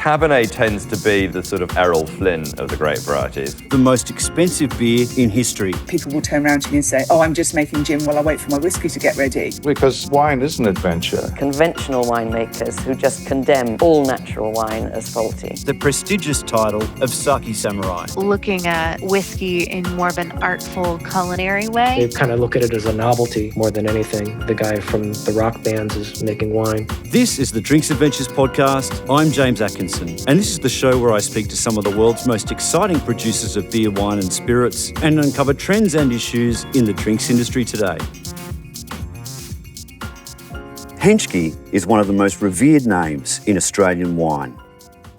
Cabernet tends to be the sort of Errol Flynn of the grape varieties. The most expensive beer in history. People will turn around to me and say, oh, I'm just making gin while I wait for my whiskey to get ready. Because wine is an adventure. Conventional winemakers who just condemn all natural wine as faulty. The prestigious title of Sake Samurai. Looking at whiskey in more of an artful culinary way. They kind of look at it as a novelty more than anything. The guy from the rock bands is making wine. This is the Drinks Adventures podcast. I'm James Atkinson, and this is the show where I speak to some of the world's most exciting producers of beer, wine and spirits and uncover trends and issues in the drinks industry today. Henschke is one of the most revered names in Australian wine.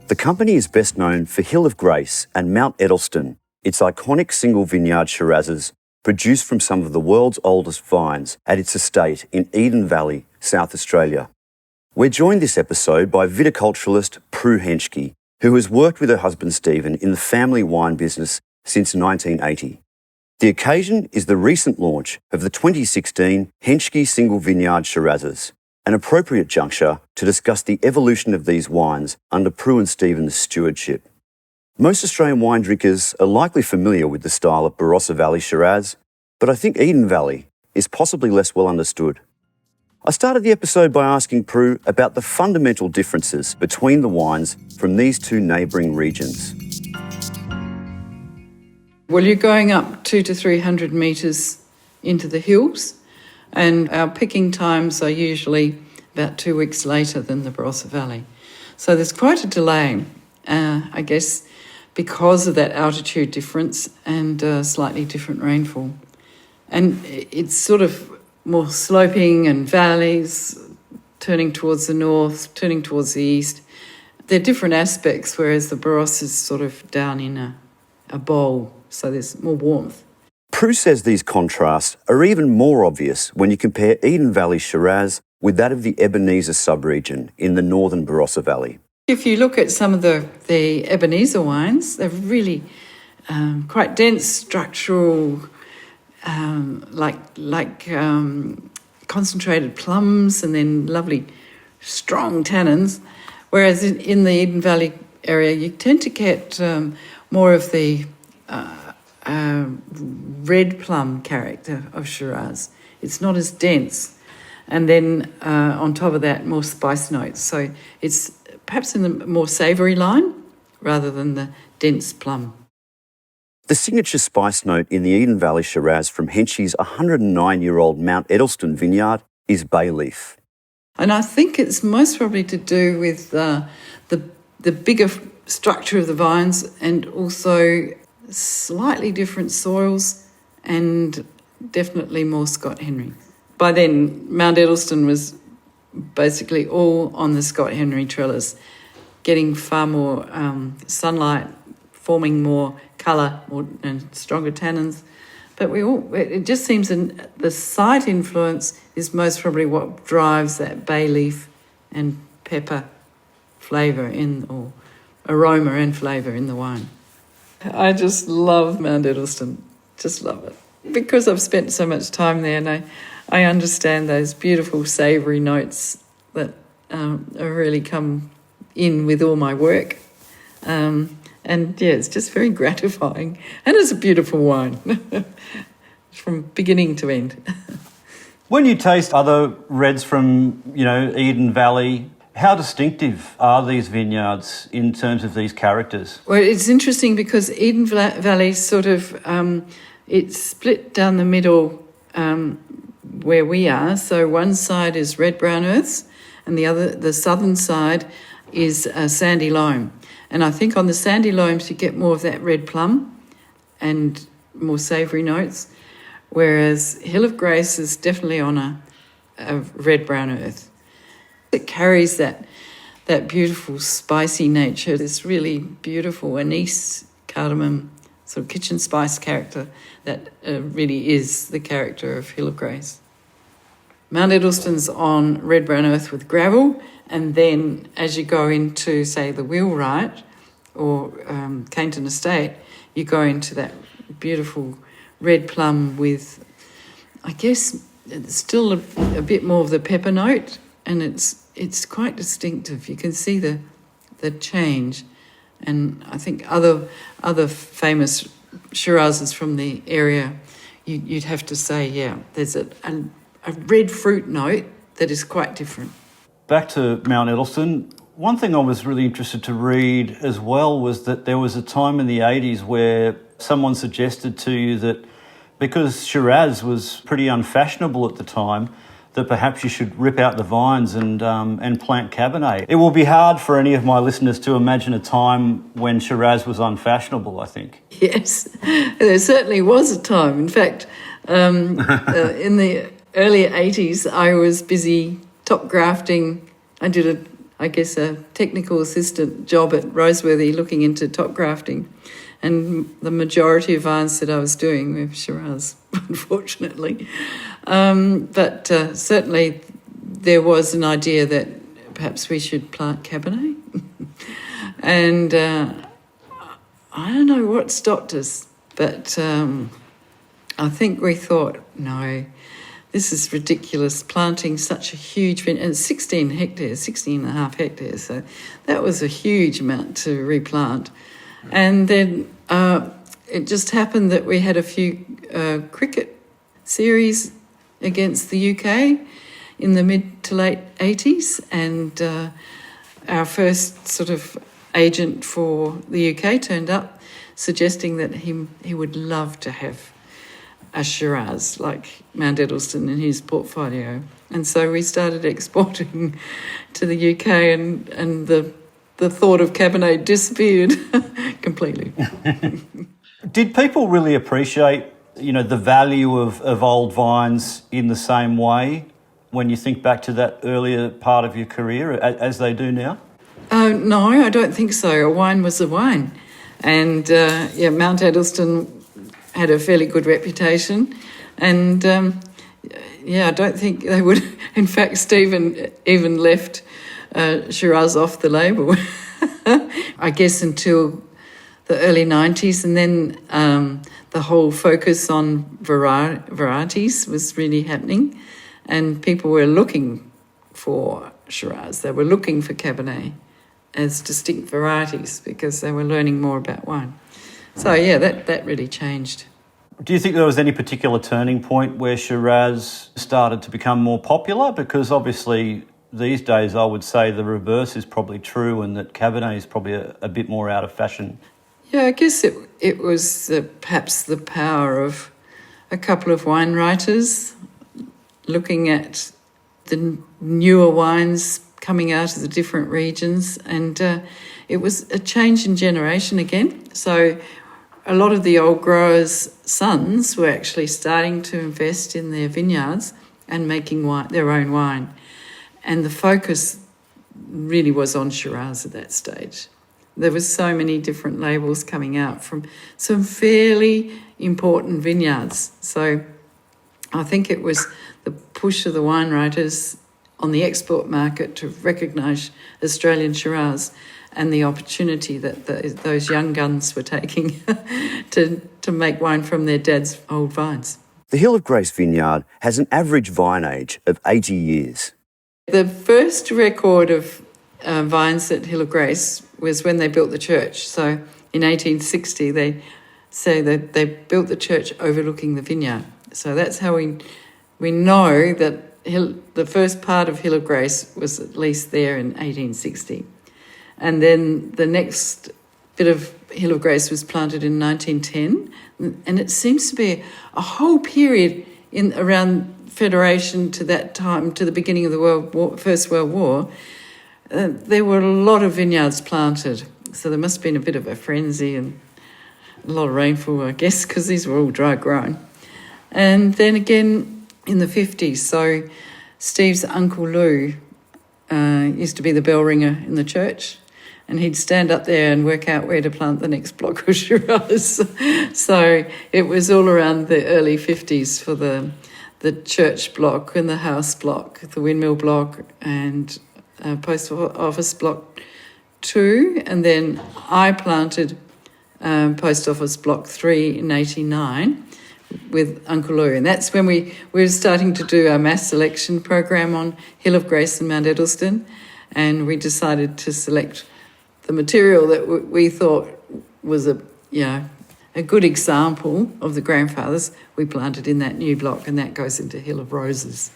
The company is best known for Hill of Grace and Mount Edelstone, its iconic single vineyard shirazes produced from some of the world's oldest vines at its estate in Eden Valley, South Australia. We're joined this episode by viticulturist Prue Henschke, who has worked with her husband Stephen in the family wine business since 1980. The occasion is the recent launch of the 2016 Henschke Single Vineyard Shirazes, an appropriate juncture to discuss the evolution of these wines under Prue and Stephen's stewardship. Most Australian wine drinkers are likely familiar with the style of Barossa Valley Shiraz, but I think Eden Valley is possibly less well understood. I started the episode by asking Prue about the fundamental differences between the wines from these two neighbouring regions. Well, you're going up 200 to 300 metres into the hills, and our picking times are usually about 2 weeks later than the Barossa Valley. So there's quite a delay, I guess, because of that altitude difference and slightly different rainfall. And it's sort of more sloping and valleys, turning towards the north, turning towards the east. They're different aspects, whereas the Barossa is sort of down in a bowl, so there's more warmth. Prue says these contrasts are even more obvious when you compare Eden Valley Shiraz with that of the Ebenezer sub-region in the northern Barossa Valley. If you look at some of the Ebenezer wines, they're really quite dense, structural, like concentrated plums and then lovely strong tannins, whereas in the Eden Valley area you tend to get more of the red plum character of Shiraz. It's not as dense, and then on top of that more spice notes, so it's perhaps in the more savoury line rather than the dense plum. The signature spice note in the Eden Valley Shiraz from Henschke's 109-year-old Mount Edelstone vineyard is bay leaf. And I think it's most probably to do with the bigger structure of the vines and also slightly different soils and definitely more Scott Henry. By then, Mount Edelstone was basically all on the Scott Henry trellis, getting far more sunlight, forming more colour and stronger tannins. But it just seems the site influence is most probably what drives that bay leaf and pepper flavour or aroma and flavour in the wine. I just love Mount Edelstone, just love it. Because I've spent so much time there and I understand those beautiful savoury notes that really come in with all my work. And yeah, it's just very gratifying. And it's a beautiful wine from beginning to end. When you taste other reds from, Eden Valley, how distinctive are these vineyards in terms of these characters? Well, it's interesting because Eden Valley sort of, it's split down the middle where we are. So one side is red brown earths and the southern side is sandy loam. And I think on the sandy loams you get more of that red plum and more savoury notes, whereas Hill of Grace is definitely on a red brown earth. It carries that beautiful spicy nature, this really beautiful anise, cardamom, sort of kitchen spice character that really is the character of Hill of Grace. Mount Edelstone's on red brown earth with gravel, and then as you go into, say, the Wheelwright or Cainton Estate, you go into that beautiful red plum with, I guess, still a bit more of the pepper note, and it's quite distinctive. You can see the the change. And I think other famous Shirazes from the area, you'd have to say, yeah, there's a red fruit note that is quite different. Back to Mount Edelstone, one thing I was really interested to read as well was that there was a time in the 80s where someone suggested to you that because Shiraz was pretty unfashionable at the time, that perhaps you should rip out the vines and plant Cabernet. It will be hard for any of my listeners to imagine a time when Shiraz was unfashionable, I think. Yes, there certainly was a time. In fact, in the early 80s, I was busy top grafting. I did a technical assistant job at Roseworthy looking into top grafting. And the majority of vines that I was doing were Shiraz, unfortunately. But certainly there was an idea that perhaps we should plant Cabernet. And I don't know what stopped us, but I think we thought, no, this is ridiculous, planting such a huge vineyard. And 16 and a half hectares, so that was a huge amount to replant. And then it just happened that we had a few cricket series against the UK in the mid to late 80s, and our first sort of agent for the UK turned up suggesting that he would love to have a Shiraz like Mount Edelstone in his portfolio. And so we started exporting to the UK, and the thought of Cabernet disappeared completely. Did people really appreciate, the value of old vines in the same way when you think back to that earlier part of your career as they do now? No, I don't think so. A wine was a wine. And, Mount Edelstone had a fairly good reputation. And, I don't think they would... In fact, Stephen even left Shiraz off the label, I guess, until the early 90s. And then the whole focus on varieties was really happening. And people were looking for Shiraz. They were looking for Cabernet as distinct varieties because they were learning more about wine. So, that really changed. Do you think there was any particular turning point where Shiraz started to become more popular? Because obviously these days I would say the reverse is probably true, and that Cabernet is probably a bit more out of fashion. Yeah, I guess it was perhaps the power of a couple of wine writers looking at the newer wines coming out of the different regions, and it was a change in generation again. So a lot of the old growers' sons were actually starting to invest in their vineyards and making their own wine. And the focus really was on Shiraz at that stage. There was so many different labels coming out from some fairly important vineyards. So I think it was the push of the wine writers on the export market to recognise Australian Shiraz and the opportunity that those young guns were taking to make wine from their dad's old vines. The Hill of Grace vineyard has an average vine age of 80 years. The first record of vines at Hill of Grace was when they built the church. So in 1860, they say that they built the church overlooking the vineyard. So that's how we know that the first part of Hill of Grace was at least there in 1860. And then the next bit of Hill of Grace was planted in 1910. And it seems to be a whole period around Federation to that time, to the beginning of the First World War. There were a lot of vineyards planted. So there must have been a bit of a frenzy and a lot of rainfall, I guess, because these were all dry grown. And then again in the 50s, so Steve's Uncle Lou used to be the bell ringer in the church, and he'd stand up there and work out where to plant the next block of Shiraz. So it was all around the early 50s for the church block and the house block, the windmill block and post office block 2. And then I planted post office block 3 in 89 with Uncle Lou. And that's when we were starting to do our mass selection program on Hill of Grace and Mount Edelstone. And we decided to select the material that we thought was a good example of the grandfathers, we planted in that new block, and that goes into Hill of Roses.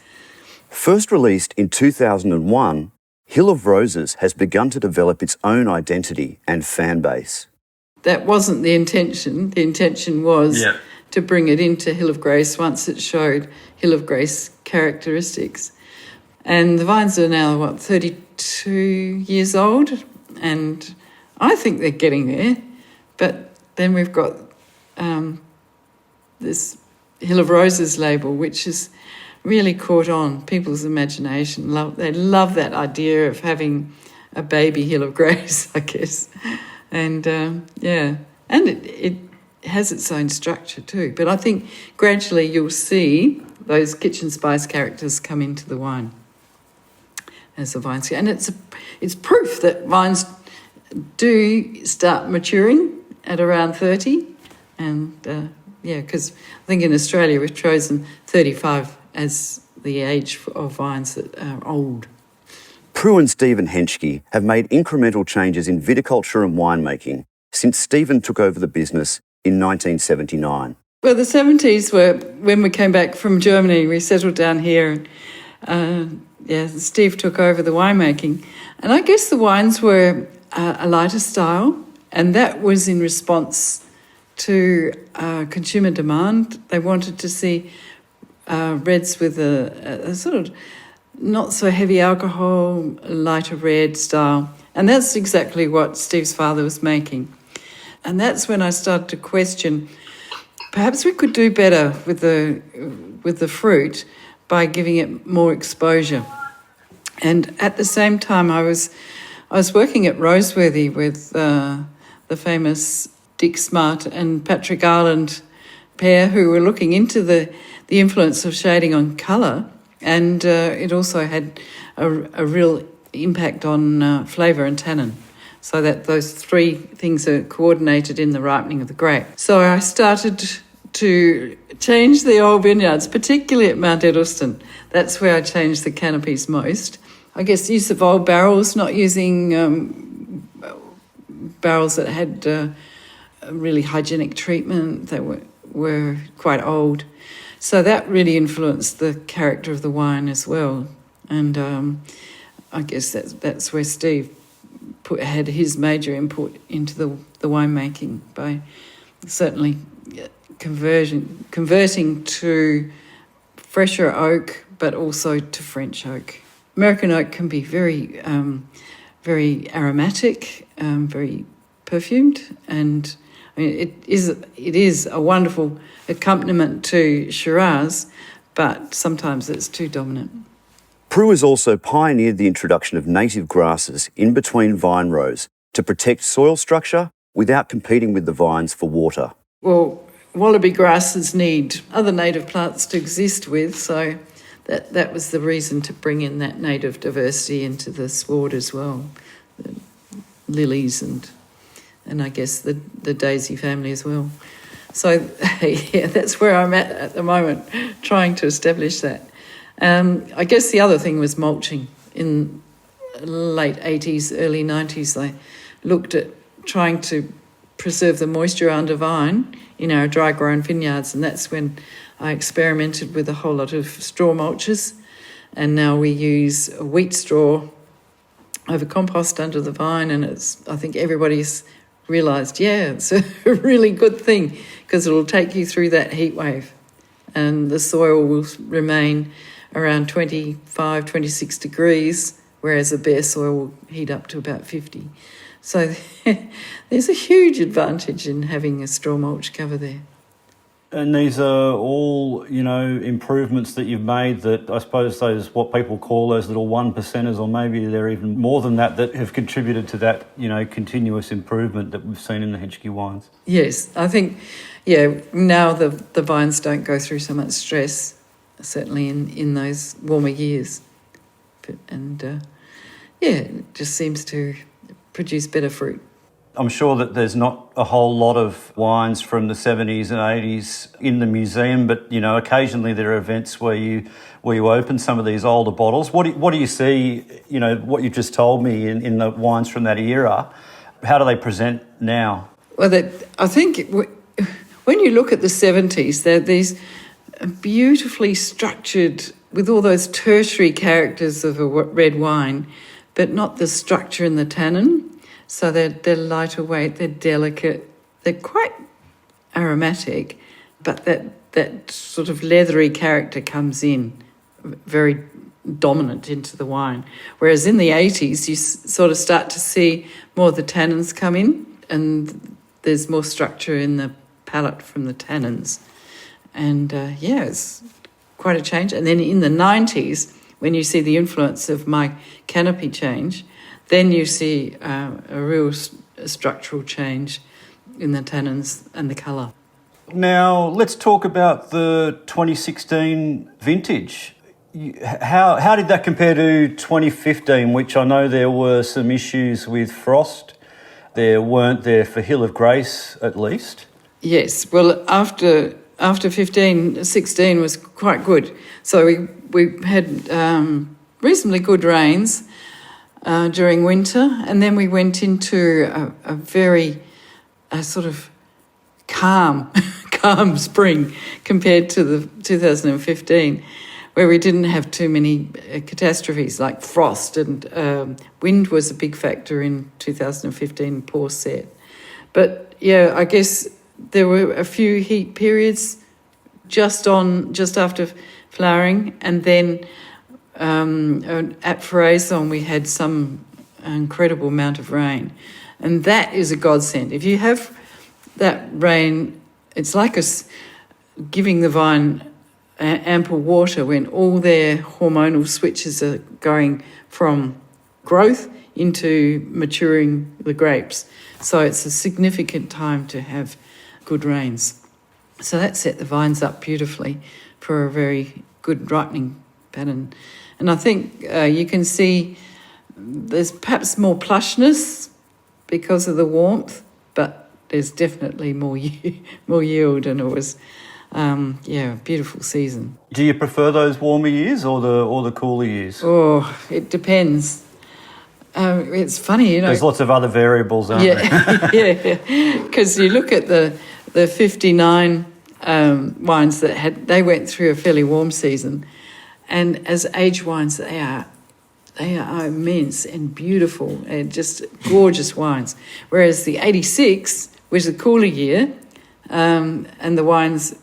First released in 2001, Hill of Roses has begun to develop its own identity and fan base. That wasn't the intention. The intention was to bring it into Hill of Grace once it showed Hill of Grace characteristics. And the vines are now, 32 years old, and I think they're getting there. But then we've got this Hill of Roses label, which has really caught on people's imagination. They love that idea of having a baby Hill of Grace, I guess. And, and it has its own structure too. But I think gradually you'll see those kitchen spice characters come into the wine as the vines. And it's proof that vines do start maturing at around 30. And, because I think in Australia we've chosen 35 as the age of vines that are old. Prue and Stephen Henschke have made incremental changes in viticulture and winemaking since Stephen took over the business in 1979. Well, the 70s were when we came back from Germany. We settled down here and, Steve took over the winemaking. And I guess the wines were a lighter style, and that was in response to consumer demand. They wanted to see reds with a sort of not so heavy alcohol, lighter red style. And that's exactly what Steve's father was making. And that's when I started to question, perhaps we could do better with the fruit by giving it more exposure. And at the same time, I was working at Roseworthy with the famous Dick Smart and Patrick Ireland pair, who were looking into the influence of shading on colour, and it also had a real impact on flavour and tannin, so that those three things are coordinated in the ripening of the grape. So I started to change the old vineyards, particularly at Mount Edelstone. That's where I changed the canopies most. I guess use of old barrels, not using barrels that had a really hygienic treatment, that were quite old. So that really influenced the character of the wine as well. And I guess that's where Steve had his major input into the winemaking, by certainly converting to fresher oak, but also to French oak. American oak can be very, very aromatic, very perfumed, and I mean, it is a wonderful accompaniment to Shiraz, but sometimes it's too dominant. Prue has also pioneered the introduction of native grasses in between vine rows to protect soil structure without competing with the vines for water. Well, wallaby grasses need other native plants to exist with, so that was the reason to bring in that native diversity into the sward as well, the lilies and I guess the daisy family as well. So, that's where I'm at the moment, trying to establish that. I guess the other thing was mulching. In late 80s, early 90s, I looked at trying to preserve the moisture under vine in our dry-grown vineyards, and that's when I experimented with a whole lot of straw mulches, and now we use wheat straw over compost under the vine, and I think everybody's realised, it's a really good thing, because it'll take you through that heat wave, and the soil will remain around 25, 26 degrees, whereas a bare soil will heat up to about 50. So there's a huge advantage in having a straw mulch cover there. And these are all, improvements that you've made that I suppose those, what people call those little 1%ers, or maybe they're even more than that have contributed to that, continuous improvement that we've seen in the Henschke wines. Yes, I think, now the vines don't go through so much stress, certainly in those warmer years. It just seems to produce better fruit. I'm sure that there's not a whole lot of wines from the 70s and 80s in the museum, but occasionally there are events where you open some of these older bottles. What do you see? What you just told me in the wines from that era. How do they present now? Well, I think when you look at the 70s, they're these beautifully structured, with all those tertiary characters of a red wine, but not the structure in the tannin. So they're lighter weight, they're delicate, they're quite aromatic, but that sort of leathery character comes in very dominant into the wine. Whereas in the 80s, you sort of start to see more of the tannins come in, and there's more structure in the palate from the tannins. And it's quite a change. And then in the 90s, when you see the influence of my canopy change, then you see a real structural change in the tannins and the colour. Now, let's talk about the 2016 vintage. How did that compare to 2015, which I know there were some issues with frost? There weren't there for Hill of Grace, at least? Yes, well, after 16 was quite good. So we had reasonably good rains during winter, and then we went into a very sort of calm spring compared to the 2015, where we didn't have too many catastrophes like frost, and wind was a big factor in 2015, poor set. But yeah, I guess there were a few heat periods just after flowering, and then at Fraison we had some incredible amount of rain, and that is a godsend. If you have that rain, it's like giving the vine ample water when all their hormonal switches are going from growth into maturing the grapes. So it's a significant time to have good rains. So that set the vines up beautifully for a very good ripening pattern. And I think you can see there's perhaps more plushness because of the warmth, but there's definitely more yield, and it was a beautiful season. Do you prefer those warmer years or the cooler years? Oh, it depends. It's funny, you know. There's lots of other variables, aren't there? Yeah, because you look at the 59 wines they went through a fairly warm season, and as aged wines, they are immense and beautiful and just gorgeous wines. Whereas the 86 was a cooler year, and the wines,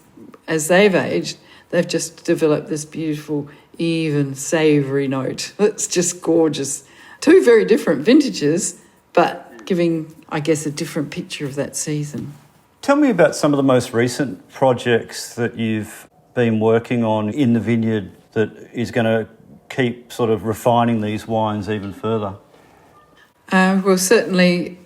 as they've aged, they've just developed this beautiful, even, savoury note. It's just gorgeous. Two very different vintages, but giving, I guess, a different picture of that season. Tell me about some of the most recent projects that you've been working on in the vineyard that is going to keep sort of refining these wines even further. Well, certainly,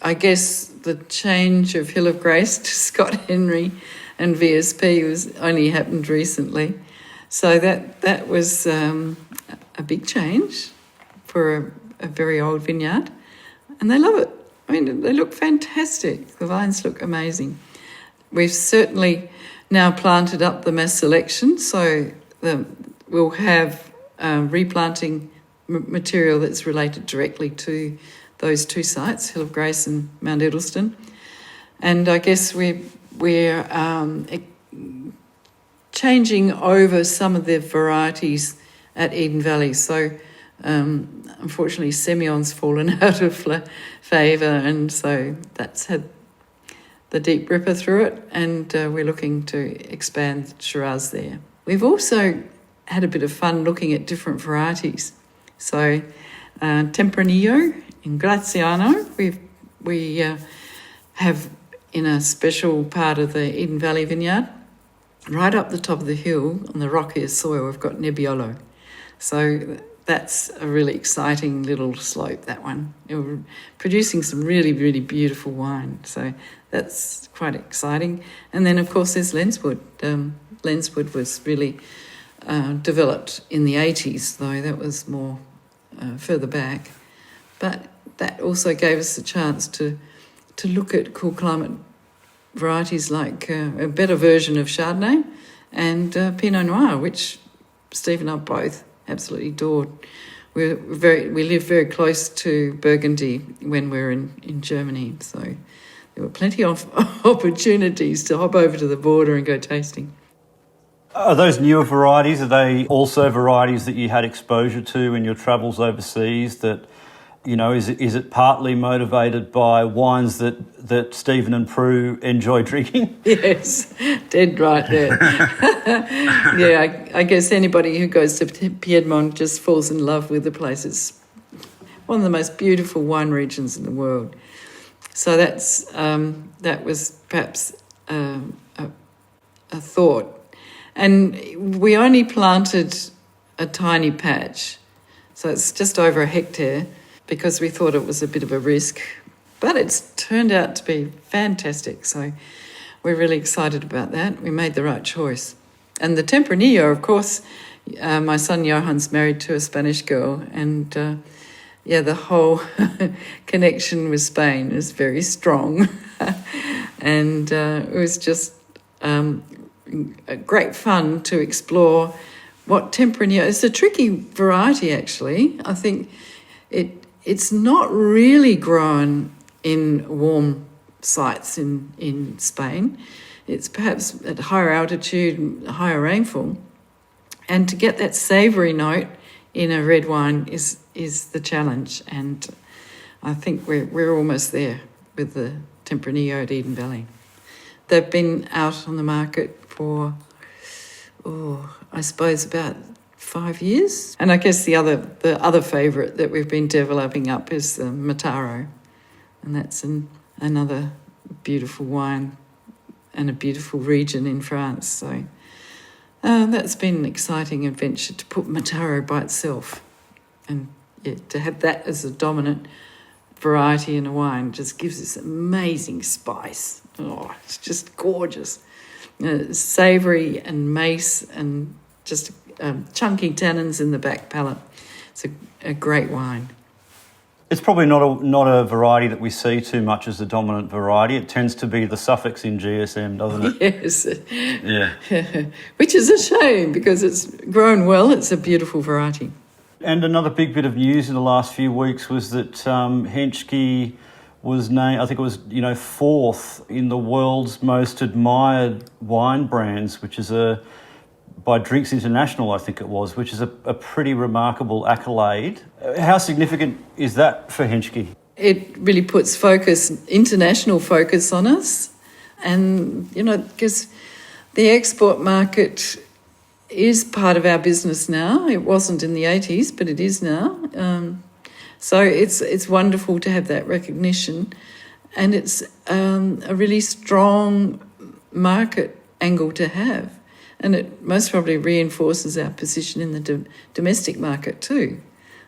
I guess the change of Hill of Grace to Scott Henry and VSP was only happened recently. So that was a big change for a very old vineyard, and they love it. I mean, they look fantastic. The vines look amazing. We've certainly now planted up the mass selection, so we'll have replanting material that's related directly to those two sites, Hill of Grace and Mount Edelstone. And I guess we're changing over some of the varieties at Eden Valley. So unfortunately, Semillon's fallen out of favour, and so that's had the Deep Ripper through it, and we're looking to expand Shiraz there. We've also had a bit of fun looking at different varieties. So Tempranillo in Graziano, we have in a special part of the Eden Valley vineyard, right up the top of the hill on the rockiest soil, we've got Nebbiolo. So that's a really exciting little slope, that one. We're producing some really, really beautiful wine. So that's quite exciting. And then, of course, there's Lenswood. Lenswood was really developed in the 80s, though that was more further back. But that also gave us a chance to look at cool climate varieties like a better version of Chardonnay and Pinot Noir, which Steve and I both absolutely adored. we live very close to Burgundy when we're in Germany, so there were plenty of opportunities to hop over to the border and go tasting. Are those newer varieties, are they also varieties that you had exposure to in your travels overseas that, you know, is it partly motivated by wines that Stephen and Prue enjoy drinking? Yes, dead right there. Yeah, I guess anybody who goes to Piedmont just falls in love with the place. It's one of the most beautiful wine regions in the world. So that was perhaps a thought. And we only planted a tiny patch, so it's just over a hectare, because we thought it was a bit of a risk. But it's turned out to be fantastic, so we're really excited about that. We made the right choice. And the Tempranillo, of course, my son Johan's married to a Spanish girl, and the whole connection with Spain is very strong. And it was just great fun to explore what Tempranillo is. A tricky variety, actually. I think it's not really grown in warm sites in Spain. It's perhaps at higher altitude, higher rainfall. And to get that savoury note in a red wine is the challenge. And I think we're almost there with the Tempranillo at Eden Valley. They've been out on the market for, I suppose about 5 years. And I guess the other favourite that we've been developing up is the Mataro. And that's another beautiful wine and a beautiful region in France. So that's been an exciting adventure to put Mataro by itself. And to have that as a dominant variety in a wine just gives this amazing spice. Oh, it's just gorgeous. Savoury and mace and just chunky tannins in the back palate. It's a great wine. It's probably not a variety that we see too much as the dominant variety. It tends to be the suffix in GSM, doesn't it? Yes. Yeah. Which is a shame because it's grown well. It's a beautiful variety. And another big bit of news in the last few weeks was that Henschke was named, I think it was, fourth in the world's most admired wine brands, which is by Drinks International, I think it was, which is a pretty remarkable accolade. How significant is that for Henschke? It really puts international focus on us. And, because the export market is part of our business now. It wasn't in the 80s, but it is now. So it's wonderful to have that recognition. And it's a really strong market angle to have. And it most probably reinforces our position in the domestic market too.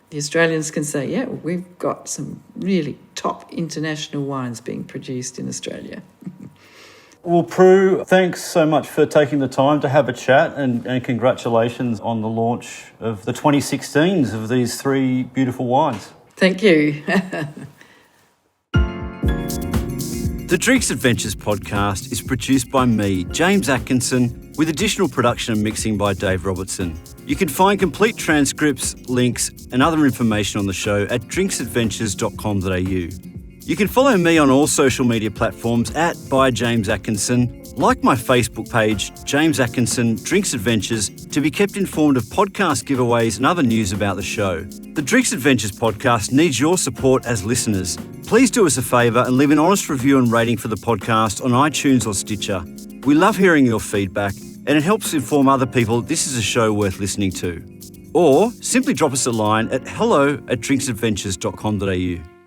The Australians can say, yeah, we've got some really top international wines being produced in Australia. Well, Prue, thanks so much for taking the time to have a chat and congratulations on the launch of the 2016s of these three beautiful wines. Thank you. The Drinks Adventures podcast is produced by me, James Atkinson, with additional production and mixing by Dave Robertson. You can find complete transcripts, links and other information on the show at drinksadventures.com.au. You can follow me on all social media platforms at @ByJamesAtkinson, like my Facebook page, James Atkinson Drinks Adventures, to be kept informed of podcast giveaways and other news about the show. The Drinks Adventures podcast needs your support as listeners. Please do us a favour and leave an honest review and rating for the podcast on iTunes or Stitcher. We love hearing your feedback and it helps inform other people this is a show worth listening to. Or simply drop us a line at hello@drinksadventures.com.au.